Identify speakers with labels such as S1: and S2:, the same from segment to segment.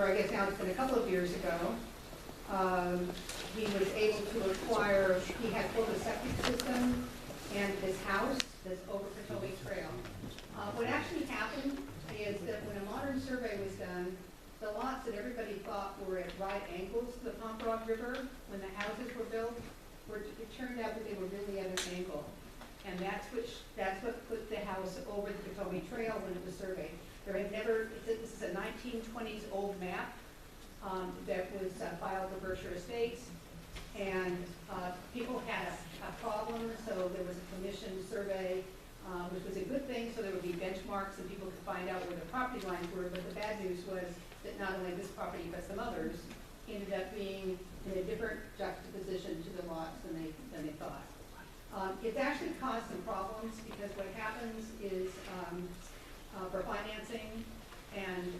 S1: I guess now it's been a couple of years ago, he was able to acquire, he had both a septic system and his house that's over Potomac Trail. What actually happened is that when a modern survey was done, the lots that everybody thought were at right angles to the Pomperaug River, when the houses were built, it turned out that they were really at an angle. And that's what put the house over the Potomac Trail when it was surveyed. There had never, this is a 1920s old map that was filed for Berkshire Estates, and people had a problem, so there was a commission survey, which was a good thing, so there would be benchmarks and people could find out where the property lines were, but the bad news was that not only this property, but some others ended up being in a different juxtaposition to the lots than they thought. It's actually caused some problems because what happens is for financing and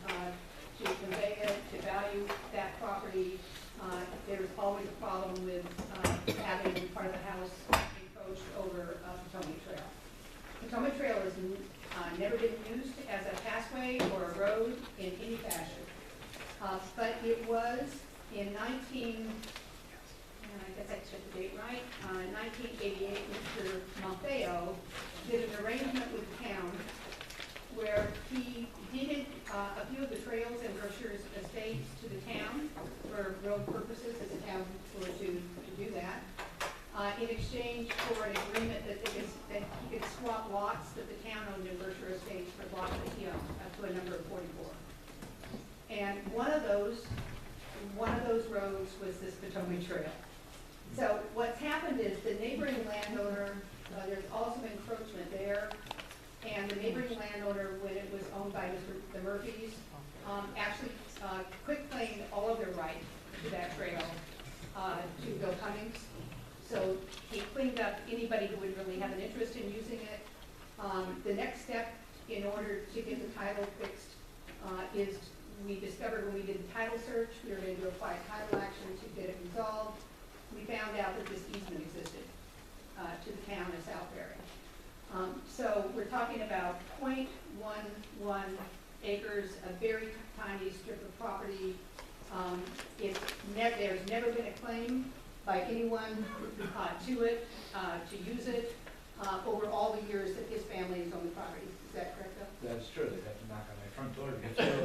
S1: to convey it, to value that property, there's always a problem with having part of the house encroached over Potomac Trail. Potomac Trail has never been used as a passway or a road in any fashion. But it was in I guess I checked the date right, 1988, Mr. Maffeo did an arrangement with the town where he deeded a few of the trails and Berkshire's estates to the town for road purposes, as the town were to do that, in exchange for an agreement that he could swap lots that the town owned in Berkshire Estates for lots that he owned, up to a number of 44. And one of those roads was this Potomac Trail. So what's happened is the neighboring landowner, there's also encroachment there, and the neighboring landowner, when it was owned by the Murphys, actually quitclaimed all of their right to that trail to Bill Cummings. So he cleaned up anybody who would really have an interest in using it. The next step in order to get the title fixed is we discovered when we did the title search, we were going to apply title action to get it resolved. We found out that this easement existed to the town of Southbury. So we're talking about 0.11 acres, a very tiny strip of property. There's never been a claim by anyone to it, to use it, over all the years that his family has owned the property. Is that correct, Bill?
S2: That's true. They'd have to knock on my front door to get through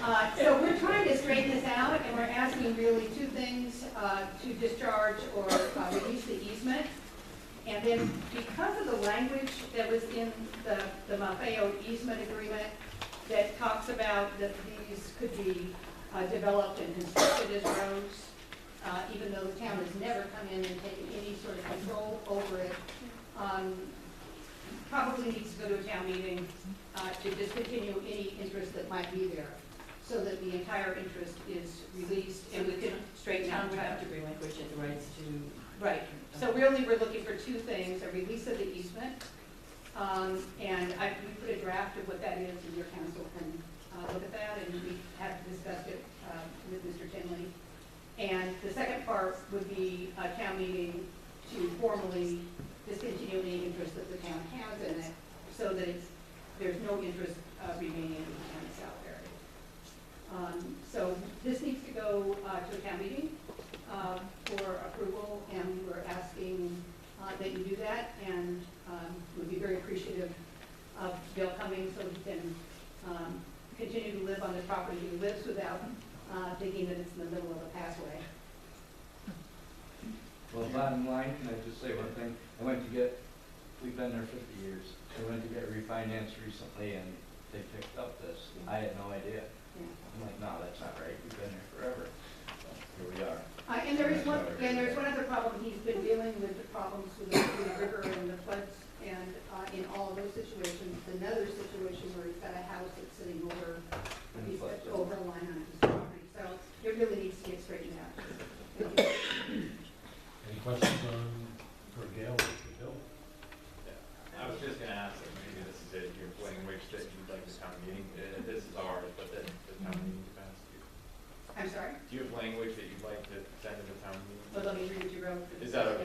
S2: it.
S1: So we're trying to straighten this out, and we're asking really two things, to discharge or release the easement. And then because of the language that was in the Maffeo easement agreement that talks about that these could be developed and constructed as roads, even though the town has never come in and taken any sort of control over it, probably needs to go to a town meeting to discontinue any interest that might be there, so that the entire interest is released and we can straighten out.
S3: Town would have to relinquish its rights to.
S1: Right. So really, we're looking for two things: a release of the easement, and we put a draft of what that is, and your council can look at that, and we have discussed it with Mr. Tinley. And the second part would be a town meeting to formally discontinue any interest that the town has in it, so that there's no interest remaining in the town of Southbury. So this needs to go to a town meeting for approval, and we're asking that you do that, and we'd be very appreciative of Bill Cummings so he can continue to live on the property he lives without thinking that it's in the middle of a passway.
S2: Well, bottom line, can I just say one thing? We've been there 50 years. I went to get refinanced recently, and they picked up this. I had no idea.
S1: Yeah.
S2: I'm like, no, that's not right. We've been there forever. So here we are.
S1: And there's one other problem. He's been dealing with the problems with the river and the floods, and in all of those situations, another situation where he's got a house that's sitting over a line on his property. So it really needs to get straightened out. Thank you.
S4: Any questions for Gail or for Bill?
S5: Yeah. I was just going to ask if maybe this is it, your language that you'd like the town meeting. This is ours, but then the town meeting to pass.
S1: I'm sorry?
S5: Do you have language that you'd like to send to the town meeting?
S1: Well, let me read what you wrote.
S5: Is that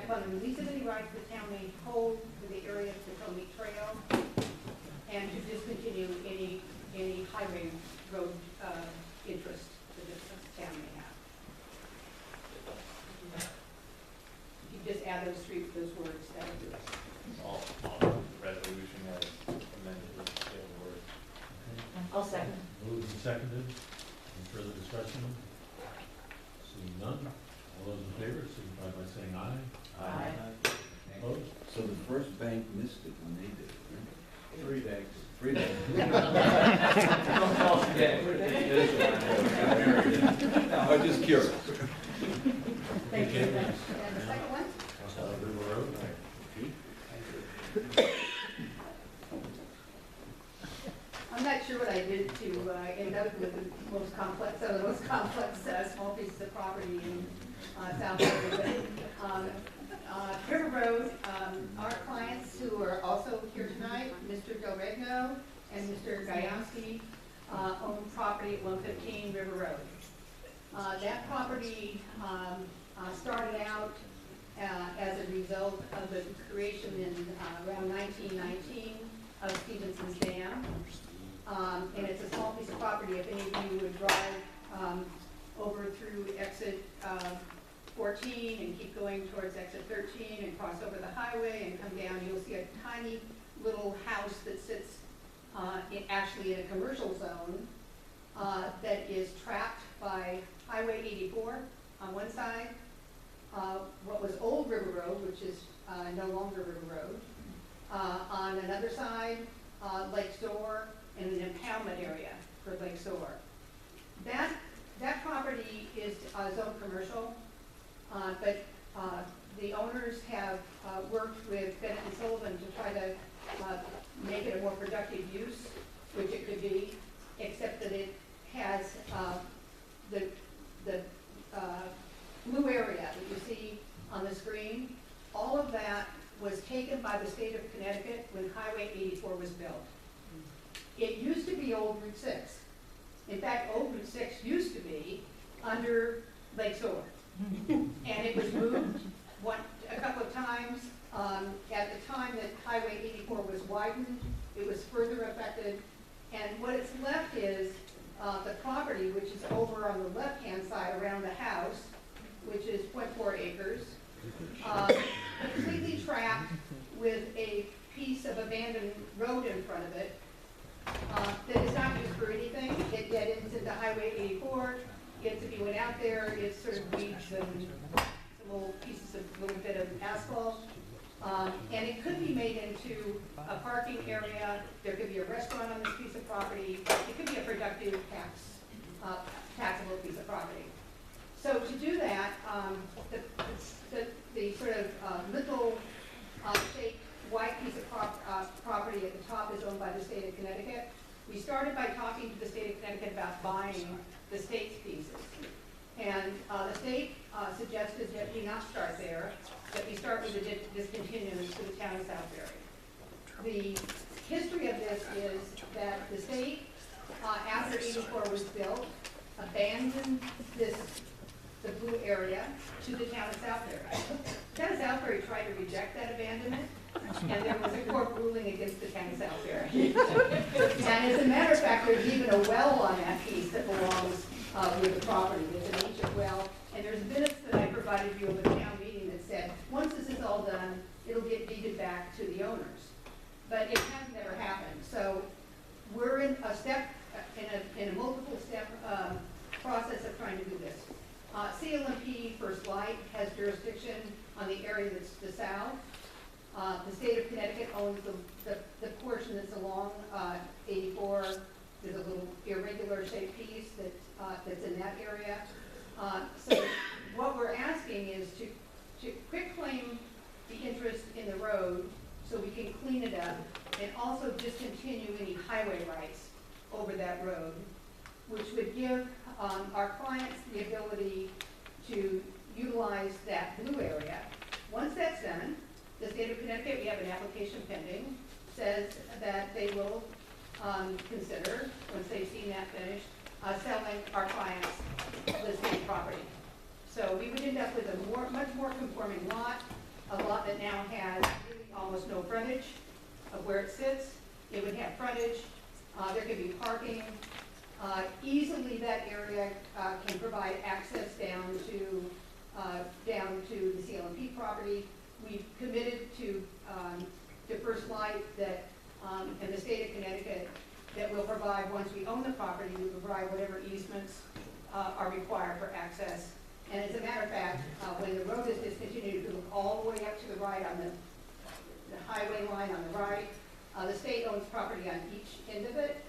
S1: upon the release of any rights the town may hold for the area of Potomac Trail, and to discontinue any highway road, interest that the town may have. If you just add those words, that would do it.
S5: All resolution as amended with the word.
S3: I'll second.
S4: Moved and seconded. Any further discussion? Seeing none. All those in favor signify by saying aye.
S3: Aye.
S4: Opposed?
S6: So the first bank missed it when they did it,
S2: Three banks.
S6: right? 3 days.
S2: Don't tell us again.
S6: I'm just curious.
S1: Thank you. And the second one?
S4: River Road.
S1: I'm not sure what I did to end up with the most complex, some of the most complex small pieces of property in South Florida. But River Road, our clients who are also here tonight, Mr. Del Regno and Mr. Gajowski, own property at 115 River Road. That property started out as a result of the creation in around 1919 of Stevenson's Dam. And it's a small piece of property. If any of you would drive over through exit 14 and keep going towards exit 13 and cross over the highway and come down, you'll see a tiny little house that sits actually in a commercial zone that is trapped by Highway 84 on one side, what was Old River Road, which is no longer River Road, on another side, Lake Store, and an impoundment area for Lake Store. That property is zoned commercial, but the owners have worked with Bennett and Sullivan to try to make it a more productive use, which it could be, except that it has the blue area that you see on the screen. All of that was taken by the state of Connecticut when Highway 84 was built. It used to be Old Route 6. In fact, Old Route 6 used to be under Lake Store. And it was moved a couple of times. At the time that Highway 84 was widened, it was further affected. And what it's left is the property, which is over on the left-hand side around the house, which is 0.4 acres, completely trapped with a piece of abandoned road in front of it that is not used for anything. It dead ends into Highway 84. If you went out there, it's sort of weeds and some little pieces of little bit of asphalt. And it could be made into a parking area. There could be a restaurant on this piece of property. It could be a productive taxable piece of property. So to do that, the sort of little shaped white piece of property at the top is owned by the state of Connecticut. We started by talking to the state of Connecticut about buying the state's pieces. And the state suggested that we not start there, that we start with the discontinuance to the town of Southbury. The history of this is that the state, after 84 was built, abandoned the blue area to the town of Southbury. The town of Southbury tried to reject that abandonment, and there was a court ruling against the town of Southbury. And as a matter of fact, there's even a well on that piece that belongs with the property. There's an ancient well, and there's minutes that I provided you of a town meeting that said, once this is all done, it'll get deeded back to the owners. But it has never happened. So we're in a step, in a multiple step process of trying to do this. CLMP First Light has jurisdiction on the area that's to the south. The state of Connecticut owns the portion that's along 84. There's a little irregular shaped piece that's in that area. So what we're asking is to quit claim the interest in the road so we can clean it up and also discontinue any highway rights over that road, which would give our clients the ability to utilize that blue area. Once that's done, the state of Connecticut, we have an application pending, says that they will consider, once they've seen that finished, selling our clients the state property. So we would end up with a much more conforming lot. a lot that now has really almost no frontage of where it sits. It would have frontage, there could be parking. Easily that area can provide access down to the CLMP property. We've committed to First Light that, in the state of Connecticut, that will provide, once we own the property, we provide whatever easements are required for access. And as a matter of fact, when the road is discontinued, if you look all the way up to the right on the highway line on the right, the state owns property on each end of it.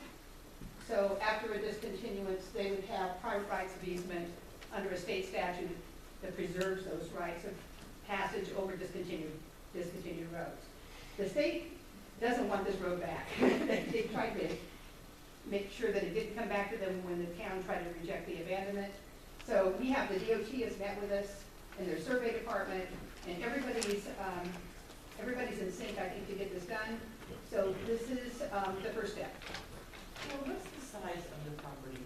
S1: So after a discontinuance, they would have private rights of easement under a state statute that preserves those rights of passage over discontinued roads. The state doesn't want this road back. They tried to make sure that it didn't come back to them when the town tried to reject the abandonment. So we have, the DOT has met with us and their survey department, and everybody's in sync, I think, to get this done. So this is the first step.
S3: Well, what's the size of the property?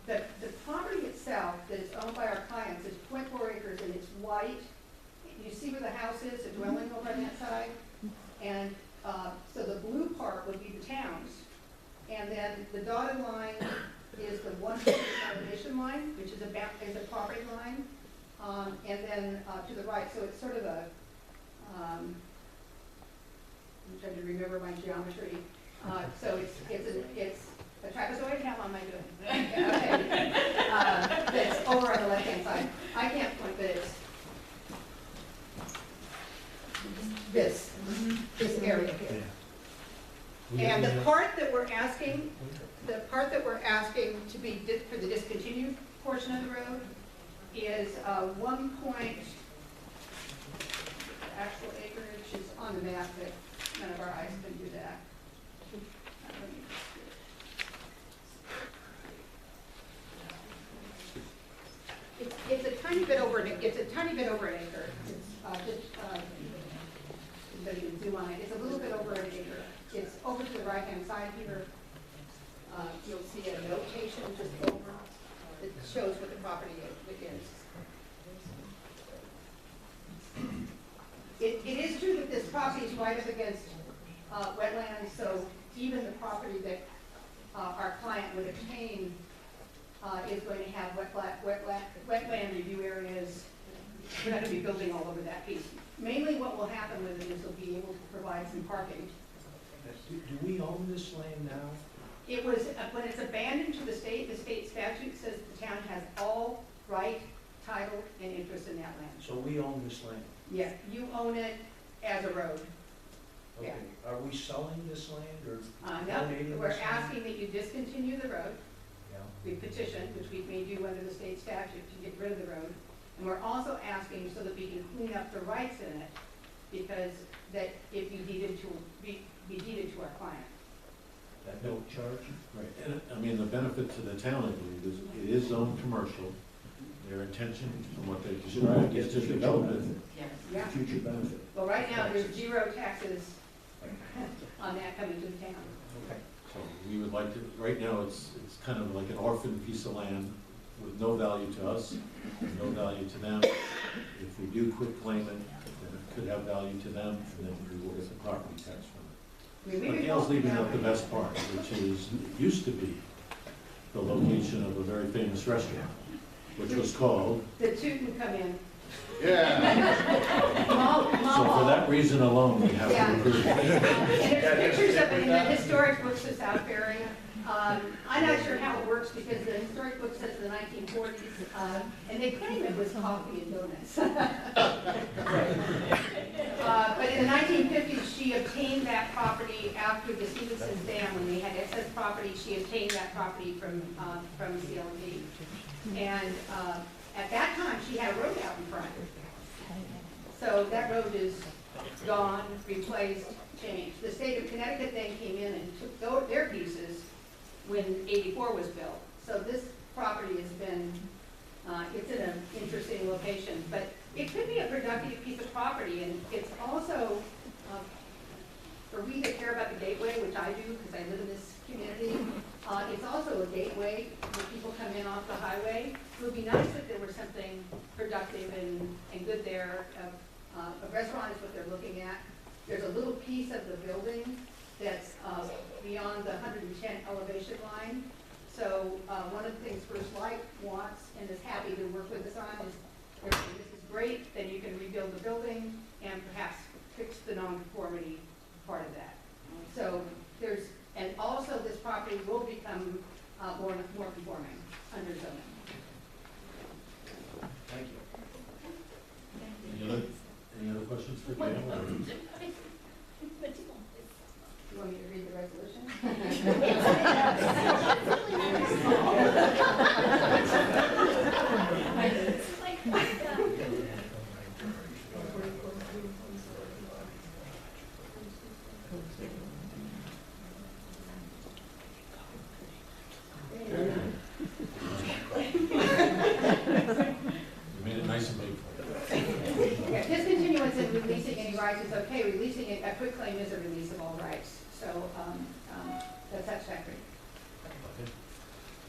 S1: The property itself that is owned by our clients is 0.4 acres and it's white. You see where the house is, the dwelling over on that side? And so the blue part would be the town's. And then the dotted line is the 1% elevation line, which is a property line. And then to the right, so it's sort of a, I'm trying to remember my geometry. So it's a trapezoid. How am I doing? Okay. That's over on the left-hand side. I can't point, but it's this area here. And the part that we're asking to be for the discontinued portion of the road is 1 point, the actual acreage is on the map, but none of our eyes can do that. It's a tiny bit over an acre. It's just, you can zoom on it. It's a little bit over an acre. It's over to the right-hand side here. You'll see a notation just over that shows what the property is. It is true that this property is right up against wetlands, so even the property that our client would obtain is going to have wetland review areas. We're not going to be building all over that piece. Mainly what will happen with it is we'll be able to provide some parking.
S7: Do we own this land now?
S1: It was, when it's abandoned to the state statute says the town has all right, title, and interest in that land.
S7: So we own this land?
S1: Yeah, you own it as a road.
S7: Okay. Are we selling this land or
S1: No,
S7: donating
S1: we're
S7: this land?
S1: asking that you discontinue the road.
S7: Yeah.
S1: We petitioned, which we've made you under the state statute to get rid of the road. And we're also asking so that we can clean up the rights in it, because that if you deeded to, be deeded to our client.
S7: At no charge?
S4: Right, and I mean, the benefit to the town, I believe, is it is zoned commercial. Their intention, from what they've described, is to develop it.
S3: Yes.
S1: Yeah.
S7: Future benefit.
S1: Well, right now, there's 0 taxes on that coming to the town.
S7: Okay.
S4: So we would like to, right now, it's kind of like an orphan piece of land with no value to us, no value to them. If we do quit claim it, then it could have value to them, and then we will get the property tax from it.
S1: I mean,
S4: But Gail's leaving out the best part, which is, it used to be the location of a very famous restaurant, which was called.
S1: The two can come in.
S6: Yeah.
S4: So for that reason alone, we have to approve it.
S1: And there's pictures of it in the historic books of South Ferry. I'm not sure how it works because the historic book says the 1940s, and they claim it was coffee and donuts. But in the 1950s, she obtained that property after the Stevenson's Dam, when they had excess property. She obtained that property from CLMP. And at that time, she had a road out in front. So that road is gone, replaced, changed. The state of Connecticut then came in and took their pieces when 84 was built. So this property has been, it's in an interesting location, but it could be a productive piece of property, and it's also, for we that care about the gateway, which I do because I live in this community, it's also a gateway where people come in off the highway. It would be nice if there were something productive and good there A restaurant is what they're looking at. There's a little piece of the building that's beyond the 110 elevation line. So one of the things First Light wants and is happy to work with us on is, if this is great, then you can rebuild the building and perhaps fix the non-conformity part of that. So there's, and also this property will become more conforming under zoning.
S7: Thank you.
S4: Any other questions for Gail?
S1: You want me to read the resolution?
S4: You made it nice and big for you.
S1: Yeah, discontinuance and releasing any rights is okay. Releasing it, a quick claim is a release of all rights. So that's satisfactory.
S4: Okay.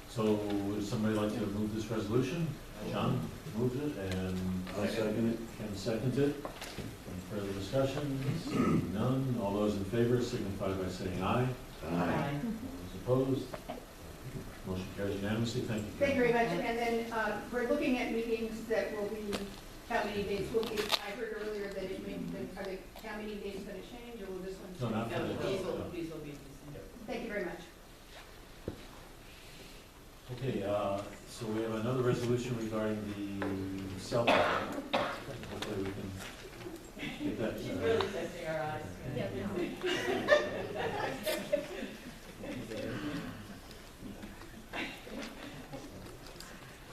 S4: So would somebody like to move this resolution? John moves it and
S6: I'll second it.
S4: Ken seconds it. Any further discussion? Seeing none. All those in favor signify by saying aye.
S6: Aye.
S4: All those opposed? Motion carries unanimously. Thank you.
S1: Thank you very much. And then we're looking at meetings that will be, town meeting dates will be, I heard earlier that it may, are the town meeting dates going to change, or will this one
S4: No,
S1: change?
S4: not for
S3: No,
S4: this.
S3: these will be.
S1: Thank you very much.
S4: Okay, so we have another resolution regarding the cell tower. Hopefully we can get that.
S3: She's really testing our eyes.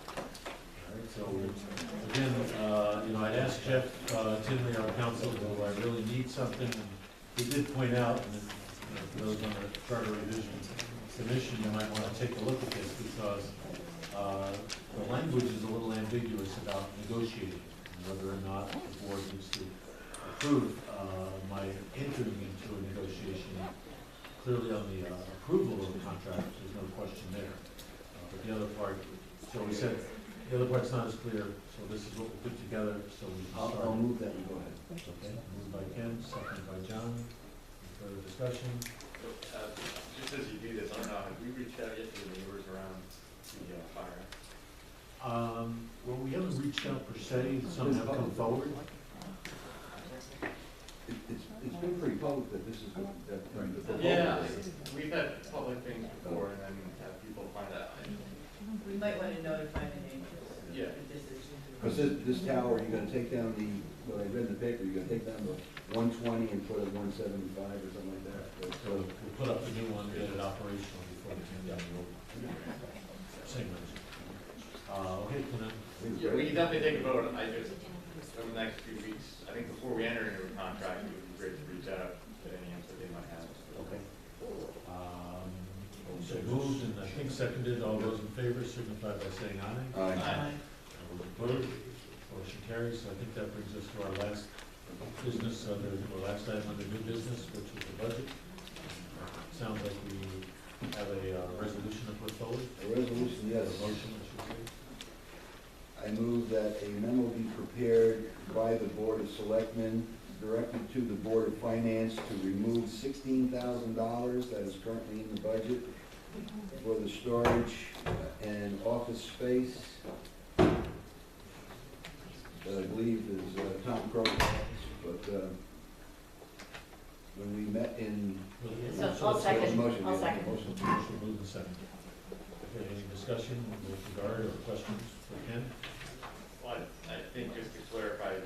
S4: All right, so again, I'd asked Jeff Tinley, our counsel, do I really need something? And he did point out, and for those on the charter revision commission, you might want to take a look at this because the language is a little ambiguous about negotiating, and whether or not the board needs to approve my entering into a negotiation. Clearly on the approval of the contract, there's no question there. But the other part, so we said, the other part's not as clear, so this is what we put together, so we can start.
S6: I'll move that and go ahead.
S4: Okay, moved by Ken, seconded by John. Any further discussion?
S5: Just as you do this, I don't know, have we reached out yet to the neighbors around the fire?
S4: Well, we haven't reached out per se, some have come forward.
S6: It's been pretty public that this is, that the proposal
S5: Yeah,
S6: is.
S5: we've had public things before and then have people find out.
S3: We might want to notify the neighbors.
S5: Yeah.
S3: That this is.
S6: Because this tower, you're gonna take down the, what I read in the paper, you're gonna take down the 120 and put a 175 or something like that.
S4: So we'll put up the new one, get it operational before we can down the road. Same reason. Okay, can I?
S5: Yeah, we can definitely take a vote. I just, over the next few weeks, I think before we enter into a contract, it would be great to reach out to any input they might have.
S4: Okay. So moved and I think seconded, all those in favor signify by saying aye.
S6: Aye.
S4: All those opposed, motion carries. So I think that brings us to our last business, the last item under new business, which is the budget. Sounds like we have a resolution to put forward.
S6: A resolution, yes.
S4: A motion, I should say.
S6: I move that a memo be prepared by the Board of Selectmen directed to the Board of Finance to remove $16,000 that is currently in the budget for the storage and office space that I believe is Tom Crow's office, but when we met in.
S3: So I'll second.
S6: Motion,
S3: I'll
S6: yeah,
S3: second.
S6: motion.
S4: Motion moved and seconded. Okay, any discussion with regard or questions for Ken?
S5: Well, I think just to clarify, to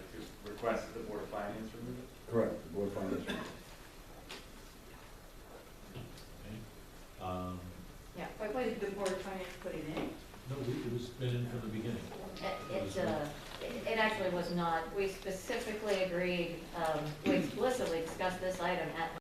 S5: request that the Board of Finance remove it?
S6: Correct, the Board of Finance.
S4: Okay.
S8: Yeah, why did the board of finance put it in?
S4: No, it was been in from the beginning.
S8: It actually was not, we specifically agreed, we explicitly discussed this item at